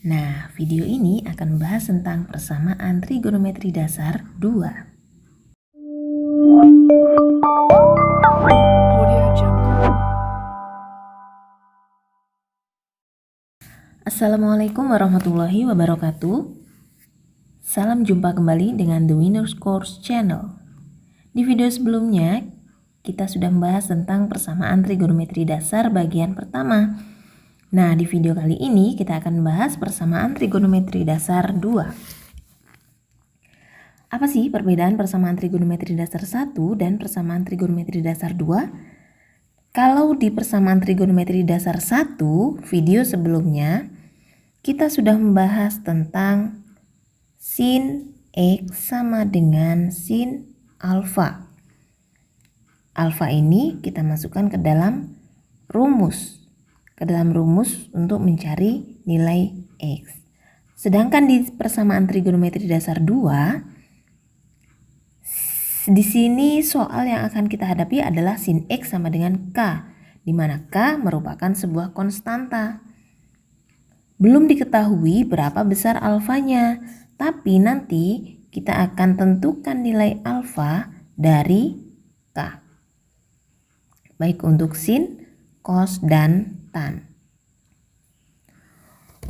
Nah, video ini akan membahas tentang persamaan trigonometri dasar 2. Assalamualaikum warahmatullahi wabarakatuh. Salam jumpa kembali dengan The Winners Course Channel. Di video sebelumnya, kita sudah membahas tentang persamaan trigonometri dasar bagian pertama. Nah, di video kali ini kita akan membahas persamaan trigonometri dasar 2. Apa sih perbedaan persamaan trigonometri dasar 1 dan persamaan trigonometri dasar 2? Kalau di persamaan trigonometri dasar 1, video sebelumnya, kita sudah membahas tentang sin X sama dengan sin alfa. Alfa ini kita masukkan ke dalam rumus. Untuk mencari nilai X. Sedangkan di persamaan trigonometri dasar 2, di sini soal yang akan kita hadapi adalah sin X sama dengan K, di mana K merupakan sebuah konstanta. Belum diketahui berapa besar alfanya, tapi nanti kita akan tentukan nilai alfa dari K. Baik untuk sin, cos, dan tan.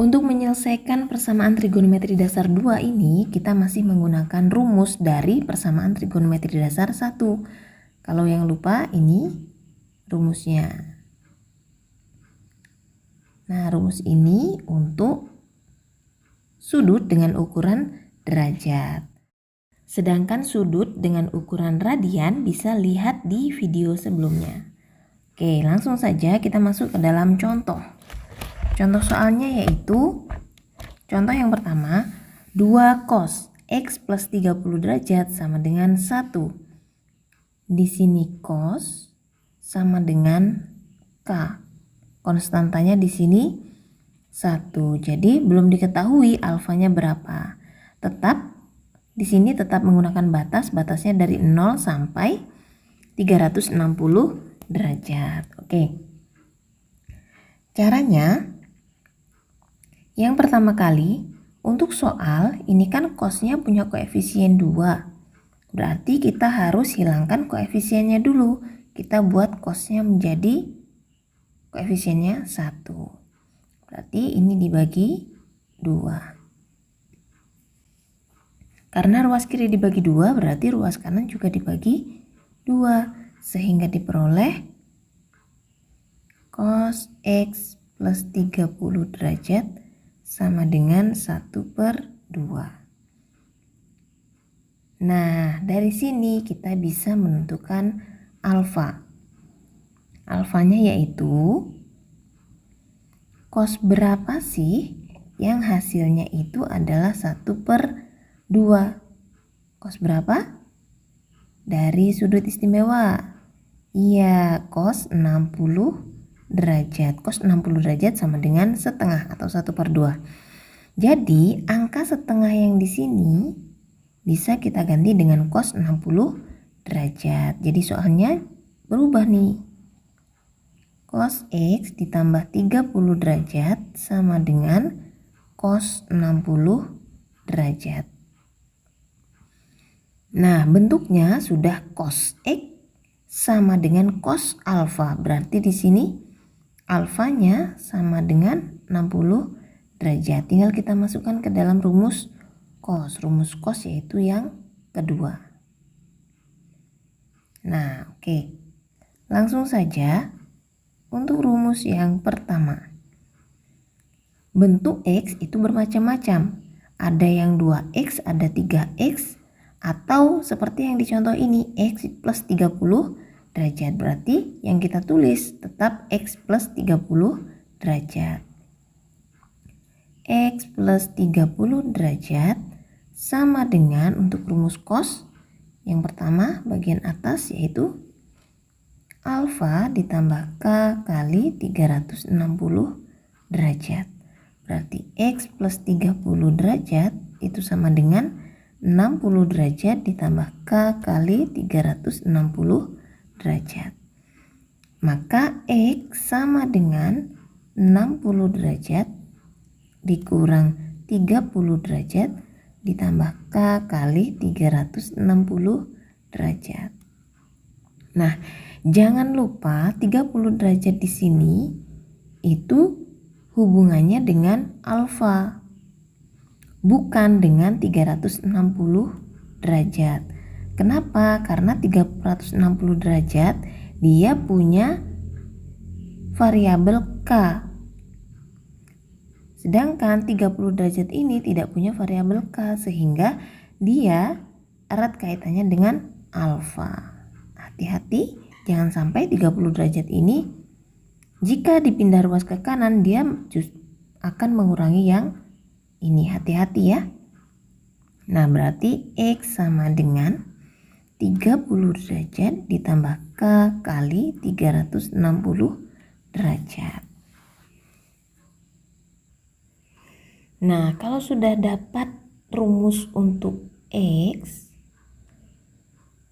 Untuk menyelesaikan persamaan trigonometri dasar 2 ini, kita masih menggunakan rumus dari persamaan trigonometri dasar 1. Kalau yang lupa, ini rumusnya. Nah, rumus ini untuk sudut dengan ukuran derajat. Sedangkan sudut dengan ukuran radian bisa lihat di video sebelumnya. Oke, langsung saja kita masuk ke dalam contoh. Contoh soalnya yaitu, contoh yang pertama, 2 cos X plus 30 derajat sama dengan 1. Di sini cos sama dengan K. Konstantanya di sini 1. Jadi belum diketahui alfanya berapa. Di sini tetap menggunakan batasnya dari 0 sampai 360 derajat. Oke. Caranya, yang pertama kali, untuk soal ini kan cosnya punya koefisien 2. Berarti kita harus hilangkan koefisiennya dulu. Kita buat cosnya menjadi koefisiennya 1. Berarti ini dibagi 2. Karena ruas kiri dibagi 2, berarti ruas kanan juga dibagi 2. Sehingga diperoleh cos X plus 30 derajat sama dengan 1/2. Nah, dari sini kita bisa menentukan alfa. Alfanya yaitu cos berapa sih yang hasilnya itu adalah 1/2. Cos berapa? Dari sudut istimewa. Iya, cos 60 derajat. Cos 60 derajat sama dengan setengah atau 1/2. Jadi angka setengah yang di sini bisa kita ganti dengan cos 60 derajat. Jadi soalnya berubah nih. Cos X ditambah 30 derajat sama dengan cos 60 derajat. Nah, bentuknya sudah cos X sama dengan cos alfa. Berarti di sini alfanya sama dengan 60 derajat. Tinggal kita masukkan ke dalam rumus cos. Rumus cos yaitu yang kedua. Nah, oke. Langsung saja untuk rumus yang pertama. Bentuk X itu bermacam-macam. Ada yang 2X, ada 3X, atau seperti yang dicontoh ini, X plus 30 derajat. Berarti yang kita tulis tetap X plus 30 derajat. X plus 30 derajat sama dengan untuk rumus cos yang pertama bagian atas yaitu alfa ditambah K kali 360 derajat. Berarti X plus 30 derajat itu sama dengan 60 derajat ditambah K kali 360 derajat. Maka X sama dengan 60 derajat dikurang 30 derajat ditambah K kali 360 derajat. Nah, jangan lupa 30 derajat di sini itu hubungannya dengan alfa, bukan dengan 360 derajat. Kenapa? Karena 360 derajat dia punya variabel K. Sedangkan 30 derajat ini tidak punya variabel K, sehingga dia erat kaitannya dengan alfa. Hati-hati, jangan sampai 30 derajat ini jika dipindah ruas ke kanan dia akan mengurangi yang ini. Hati-hati ya. Nah, berarti X sama dengan 30 derajat ditambah K kali 360 derajat. Nah, kalau sudah dapat rumus untuk X,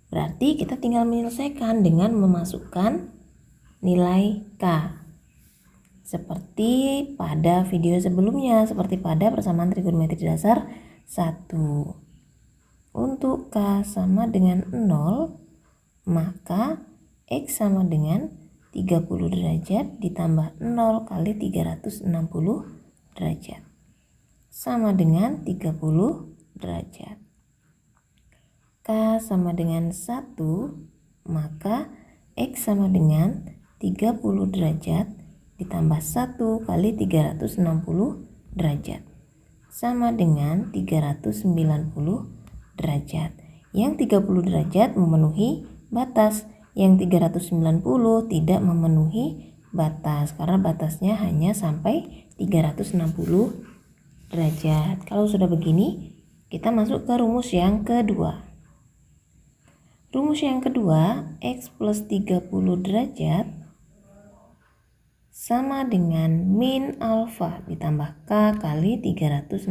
berarti kita tinggal menyelesaikan dengan memasukkan nilai K. Seperti pada video sebelumnya, seperti pada persamaan trigonometri dasar 1. Untuk K sama dengan 0, maka X sama dengan 30 derajat ditambah 0 kali 360 derajat. Sama dengan 30 derajat. K sama dengan 1, maka X sama dengan 30 derajat ditambah 1 kali 360 derajat. Sama dengan 390 derajat. Yang 30 derajat memenuhi batas, yang 390 tidak memenuhi batas karena batasnya hanya sampai 360 derajat. Kalau sudah begini, kita masuk ke rumus yang kedua. Rumus yang kedua, X plus 30 derajat sama dengan min alfa ditambah K kali 360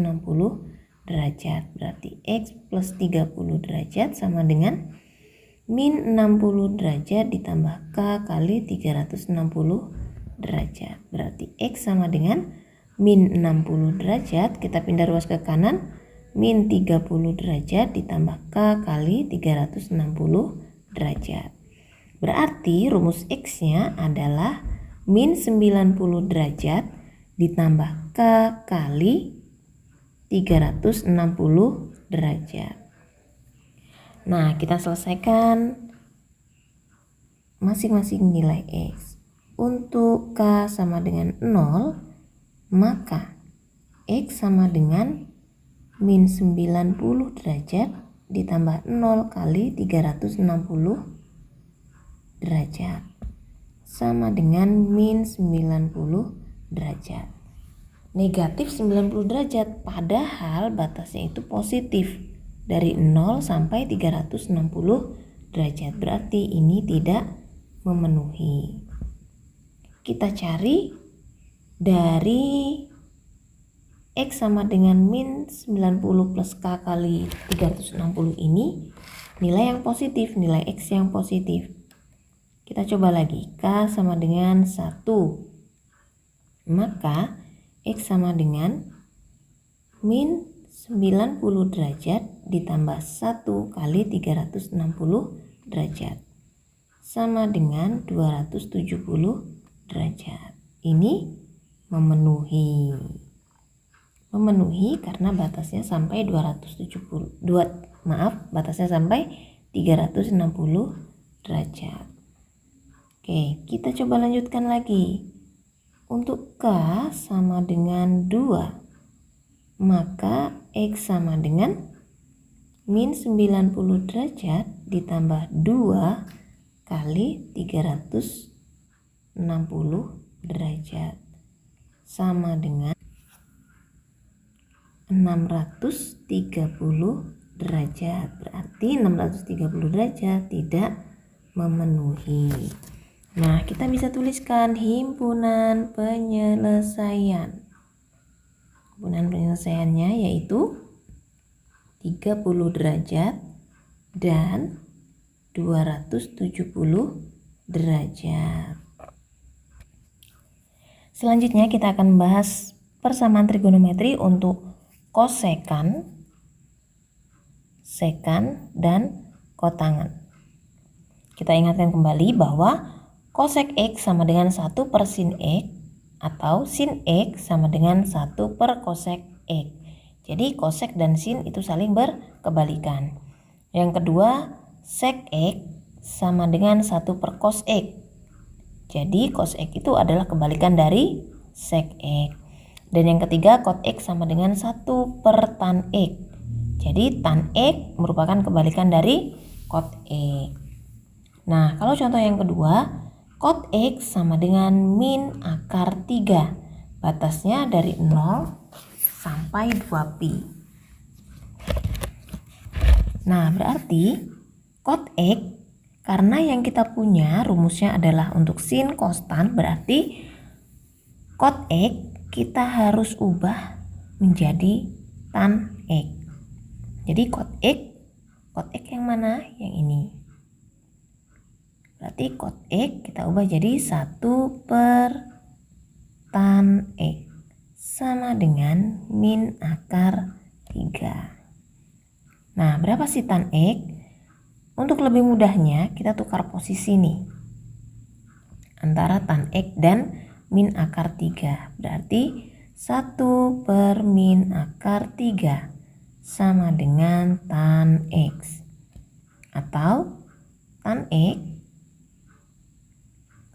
derajat. Berarti X plus 30 derajat sama dengan min 60 derajat ditambah K kali 360 derajat. Berarti X sama dengan min 60 derajat, kita pindah ruas ke kanan, min 30 derajat ditambah K kali 360 derajat. Berarti rumus X-nya adalah min 90 derajat ditambah K kali 360 derajat. Nah, kita selesaikan masing-masing nilai X. Untuk K sama dengan 0, maka X sama dengan min 90 derajat ditambah 0 kali 360 derajat. Sama dengan min 90 derajat. Negatif 90 derajat, padahal batasnya itu positif dari 0 sampai 360 derajat. Berarti ini tidak memenuhi. Kita cari dari X sama dengan min 90 plus K kali 360 ini nilai yang positif, nilai X yang positif. Kita coba lagi, K sama dengan 1, maka X sama dengan min 90 derajat ditambah 1 kali 360 derajat. Sama dengan 270 derajat. Ini memenuhi. Memenuhi karena batasnya sampai batasnya sampai 360 derajat. Oke, kita coba lanjutkan lagi. Untuk K sama dengan 2, maka X sama dengan min 90 derajat ditambah 2 kali 360 derajat. Sama dengan 630 derajat. Berarti 630 derajat tidak memenuhi. Nah, kita bisa tuliskan himpunan penyelesaian. Himpunan penyelesaiannya yaitu 30 derajat dan 270 derajat. Selanjutnya kita akan bahas persamaan trigonometri untuk kosekan, sekan, dan kotangan. Kita ingatkan kembali bahwa kosek X sama dengan 1 per sin X atau sin X sama dengan 1 per kosek X. Jadi kosek dan sin itu saling berkebalikan. Yang kedua, sek X sama dengan 1 per cos X. Jadi cos X itu adalah kebalikan dari sek X. Dan yang ketiga, cot X sama dengan 1 per tan X. Jadi tan X merupakan kebalikan dari cot X. Nah, kalau contoh yang kedua, cot X sama dengan min akar 3. Batasnya dari 0 sampai 2pi. Nah, berarti cot X, karena yang kita punya rumusnya adalah untuk sin konstan, berarti cot X kita harus ubah menjadi tan X. Jadi cot X yang mana? Yang ini. Berarti cot X kita ubah jadi 1 per tan X sama dengan min akar 3. Nah, berapa sih tan X? Untuk lebih mudahnya kita tukar posisi nih antara tan X dan min akar 3. Berarti 1 per min akar 3 sama dengan tan X. Atau tan X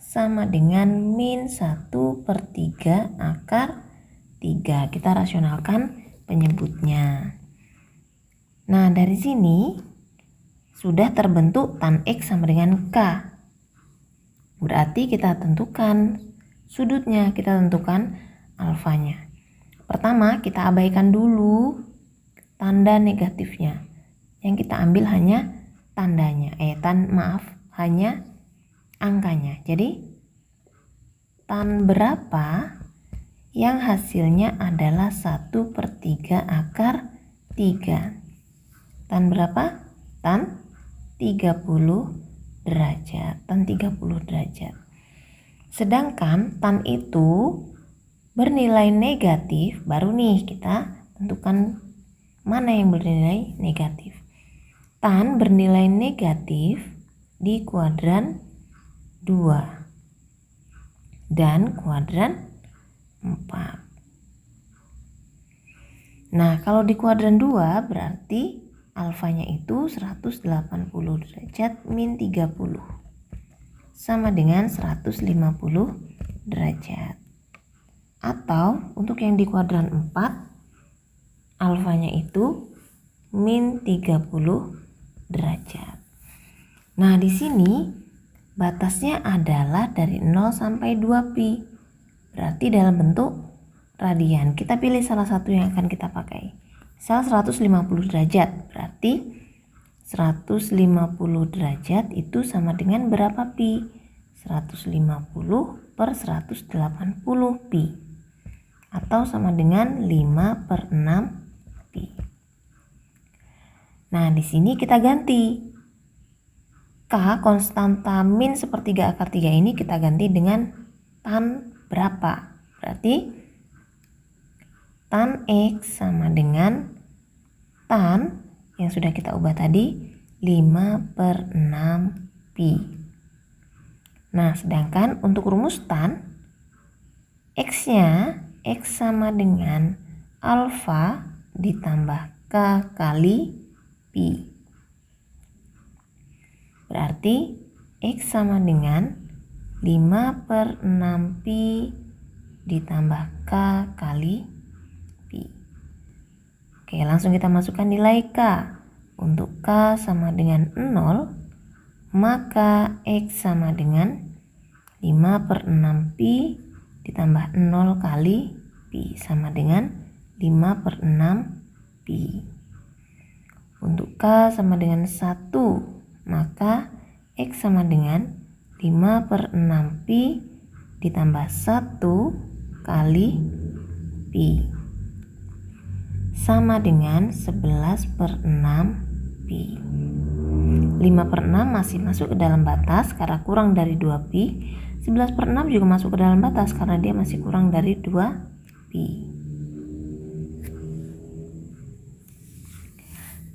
sama dengan min 1 per 3 akar 3. Kita rasionalkan penyebutnya. Nah, dari sini sudah terbentuk tan X sama dengan K. Berarti kita tentukan sudutnya, kita tentukan alfanya. Pertama, kita abaikan dulu tanda negatifnya. Yang kita ambil hanya tandanya, hanya angkanya. Jadi tan berapa yang hasilnya adalah 1 per 3 akar 3. Tan berapa? Tan 30 derajat. Tan 30 derajat. Sedangkan tan itu bernilai negatif, baru nih kita tentukan mana yang bernilai negatif. Tan bernilai negatif di kuadran 2 dan kuadran 4. Nah, kalau di kuadran 2 berarti alfanya itu 180 derajat min 30 sama dengan 150 derajat. Atau untuk yang di kuadran 4 alfanya itu min 30 derajat. Nah, di sini batasnya adalah dari 0 sampai 2pi. Berarti dalam bentuk radian. Kita pilih salah satu yang akan kita pakai. Misal 150 derajat. Berarti 150 derajat itu sama dengan berapa pi? 150 per 180 pi. Atau sama dengan 5 per 6 pi. Nah, di sini kita ganti. K konstanta min sepertiga akar 3 ini kita ganti dengan tan berapa? Berarti tan X sama dengan tan yang sudah kita ubah tadi 5 per 6 pi. Nah, sedangkan untuk rumus tan X-nya X sama dengan alfa ditambah K kali pi. Berarti X sama dengan 5 per 6 pi ditambah K kali pi. Oke, langsung kita masukkan nilai K. Untuk K sama dengan 0, maka X sama dengan 5 per 6 pi ditambah 0 kali pi sama dengan 5 per 6 pi. Untuk K sama dengan 1, maka X sama dengan 5 per 6 pi ditambah 1 kali pi sama dengan 11 per 6 pi. 5 per 6 masih masuk ke dalam batas karena kurang dari 2 pi. 11 per 6 juga masuk ke dalam batas karena dia masih kurang dari 2 pi.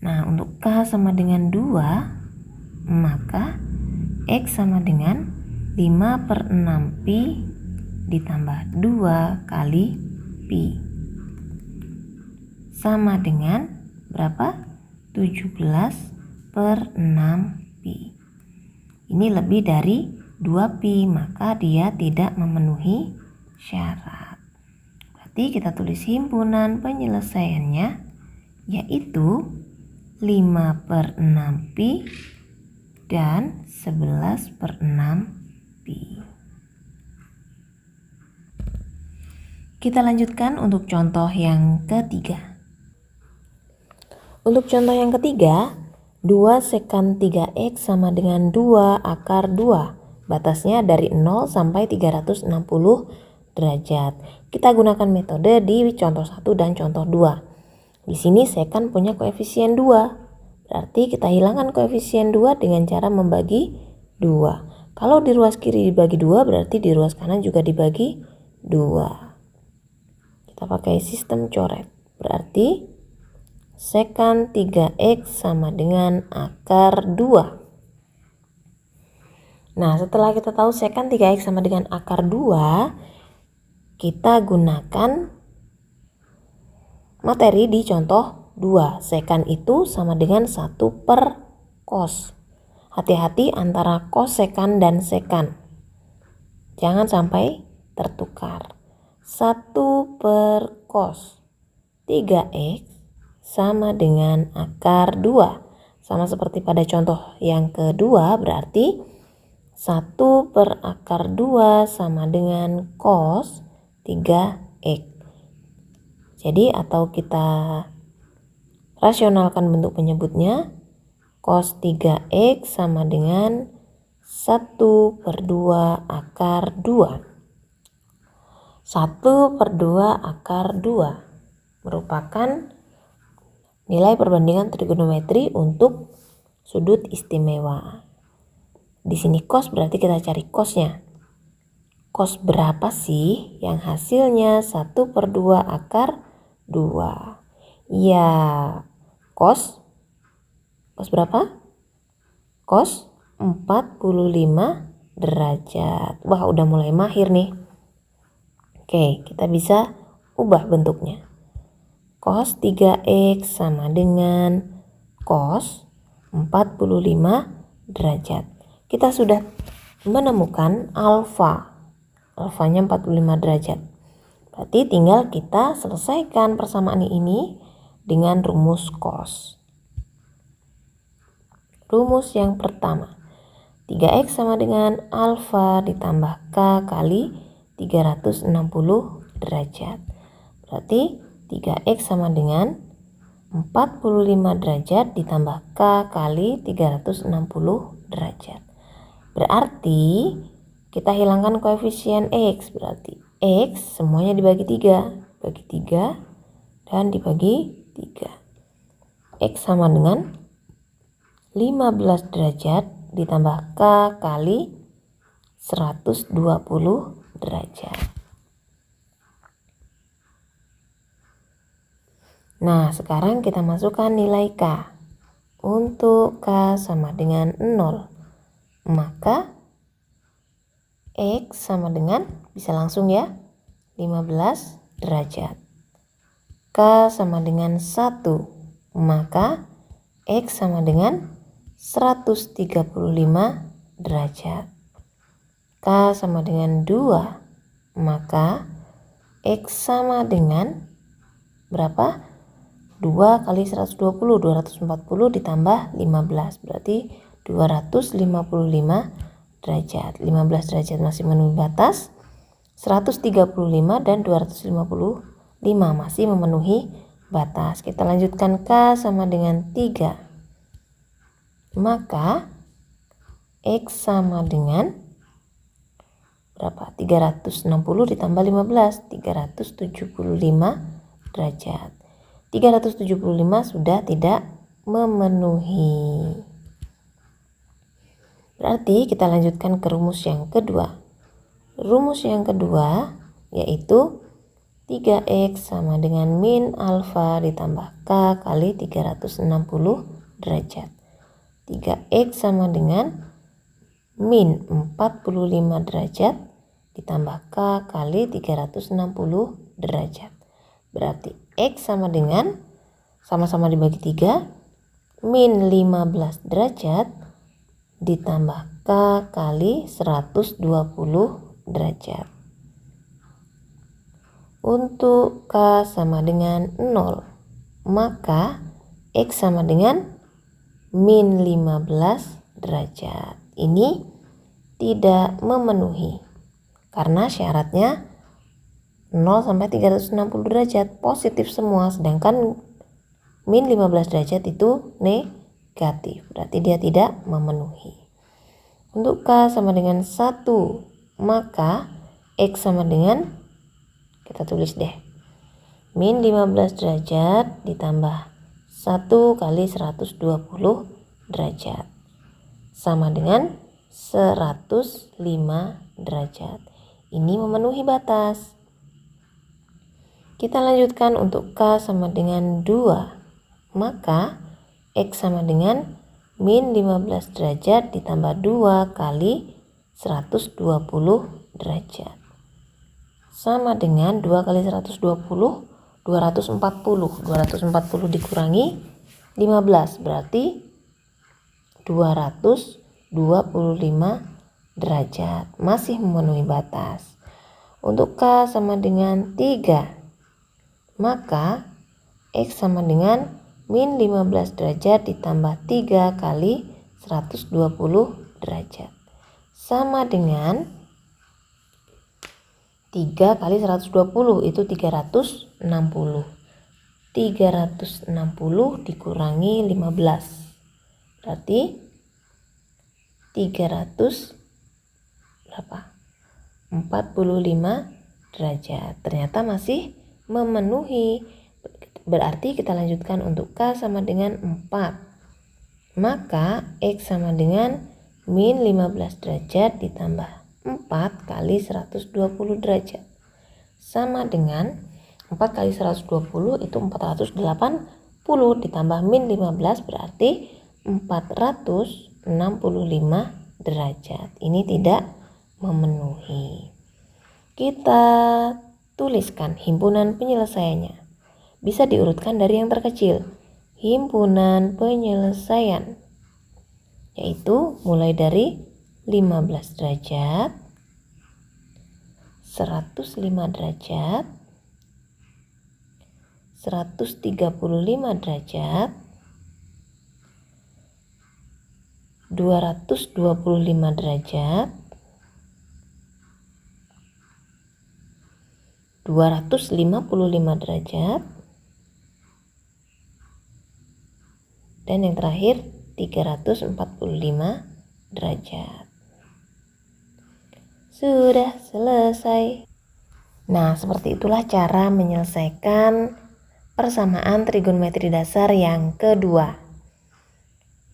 Nah, untuk K sama dengan 2, maka X sama dengan 5/6 pi ditambah 2 kali pi. Sama dengan berapa? 17/6 pi. Ini lebih dari 2 pi, maka dia tidak memenuhi syarat. Berarti kita tulis himpunan penyelesaiannya yaitu 5/6 pi dan 11/6 pi. Kita lanjutkan untuk contoh yang ketiga. Untuk contoh yang ketiga, 2 sekan 3x sama dengan 2 akar 2. Batasnya dari 0 sampai 360 derajat. Kita gunakan metode di contoh 1 dan contoh 2. Di sini sekan punya koefisien 2. Berarti kita hilangkan koefisien 2 dengan cara membagi 2. Kalau di ruas kiri dibagi 2, berarti di ruas kanan juga dibagi 2. Kita pakai sistem coret. Berarti sekan 3x sama dengan akar 2. Nah, setelah kita tahu sekan 3x sama dengan akar 2, kita gunakan materi di contoh 2. Sekan itu sama dengan 1 per cos. Hati-hati antara cos sekan dan sekan. Jangan sampai tertukar. 1 per cos 3x sama dengan akar 2. Sama seperti pada contoh yang kedua, berarti 1 per akar 2 sama dengan cos 3x. Jadi atau kita rasionalkan bentuk penyebutnya, cos 3x sama dengan 1 per 2 akar 2. 1 per 2 akar 2 merupakan nilai perbandingan trigonometri untuk sudut istimewa. Di sini cos berarti kita cari cosnya. Cos berapa sih yang hasilnya 1 per 2 akar 2? Ya, cos berapa? Cos 45 derajat. Wah, udah mulai mahir nih. Oke, kita bisa ubah bentuknya. Cos 3x sama dengan cos 45 derajat. Kita sudah menemukan alfa. Alfanya 45 derajat. Berarti tinggal kita selesaikan persamaan ini dengan rumus cos. Rumus yang pertama, 3x sama dengan alfa ditambah k kali 360 derajat. Berarti 3x sama dengan 45 derajat ditambah k kali 360 derajat. Berarti kita hilangkan koefisien x. Berarti x semuanya dibagi 3. Bagi 3 dan dibagi 3. X sama dengan 15 derajat ditambah k kali 120 derajat. Nah, sekarang kita masukkan nilai K. Untuk K sama dengan 0, maka X sama dengan, bisa langsung ya, 15 derajat. K sama dengan 1, maka X sama dengan 135 derajat. K sama dengan 2, maka X sama dengan berapa? 2 kali 120, 240 ditambah 15, berarti 255 derajat. 15 derajat masih memenuhi batas, 135 dan 255 masih memenuhi batas. Kita lanjutkan K sama dengan 3. Maka X sama dengan berapa? 360 ditambah 15, 375 derajat. 375 sudah tidak memenuhi. Berarti kita lanjutkan ke rumus yang kedua. Rumus yang kedua yaitu 3x sama dengan min alfa ditambah k kali 360 derajat. 3x sama dengan min 45 derajat ditambah k kali 360 derajat. Berarti x sama dengan, sama-sama dibagi 3, min 15 derajat ditambah k kali 120 derajat. Untuk k sama dengan 0, maka x sama dengan min 15 derajat. Ini tidak memenuhi karena syaratnya 0 sampai 360 derajat positif semua, sedangkan min 15 derajat itu negatif, berarti dia tidak memenuhi. Untuk k sama dengan 1, maka x sama dengan, kita tulis deh, min 15 derajat ditambah 1 kali 120 derajat sama dengan 105 derajat. Ini memenuhi batas. Kita lanjutkan untuk k sama dengan 2, maka x sama dengan min 15 derajat ditambah 2 kali 120 derajat sama dengan 2 kali 120, 240. 240 dikurangi 15 berarti 225 derajat, masih memenuhi batas. Untuk k sama dengan 3, maka x sama dengan min 15 derajat ditambah 3 kali 120 derajat sama dengan 3 kali 120 itu 360. 360 dikurangi 15 berarti 300 berapa? 45 derajat. Ternyata masih memenuhi. Berarti kita lanjutkan untuk k sama dengan 4. Maka x sama dengan min 15 derajat ditambah 4 kali 120 derajat sama dengan 4 kali 120 itu 480 ditambah min 15 berarti 465 derajat. Ini tidak memenuhi. Kita tuliskan himpunan penyelesaiannya. Bisa diurutkan dari yang terkecil. Himpunan penyelesaian yaitu mulai dari 15 derajat, 105 derajat, 135 derajat, 225 derajat, 255 derajat, dan yang terakhir 345 derajat. Sudah selesai. Nah, seperti itulah cara menyelesaikan persamaan trigonometri dasar yang kedua,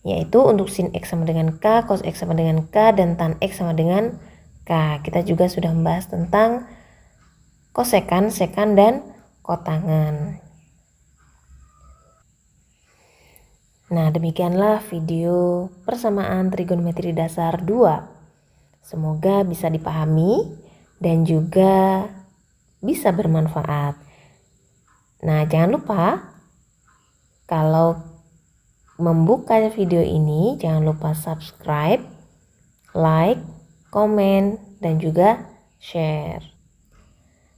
yaitu untuk sin x sama dengan k, cos x sama dengan k, dan tan x sama dengan k. Kita juga sudah membahas tentang kosekan, sekan, dan kotangan. Nah, demikianlah video persamaan trigonometri dasar 2. Semoga bisa dipahami dan juga bisa bermanfaat. Nah, jangan lupa kalau membuka video ini, jangan lupa subscribe, like, komen, dan juga share.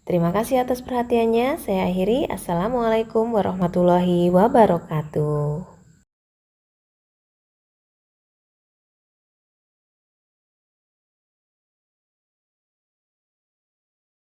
Terima kasih atas perhatiannya. Saya akhiri. Assalamualaikum warahmatullahi wabarakatuh.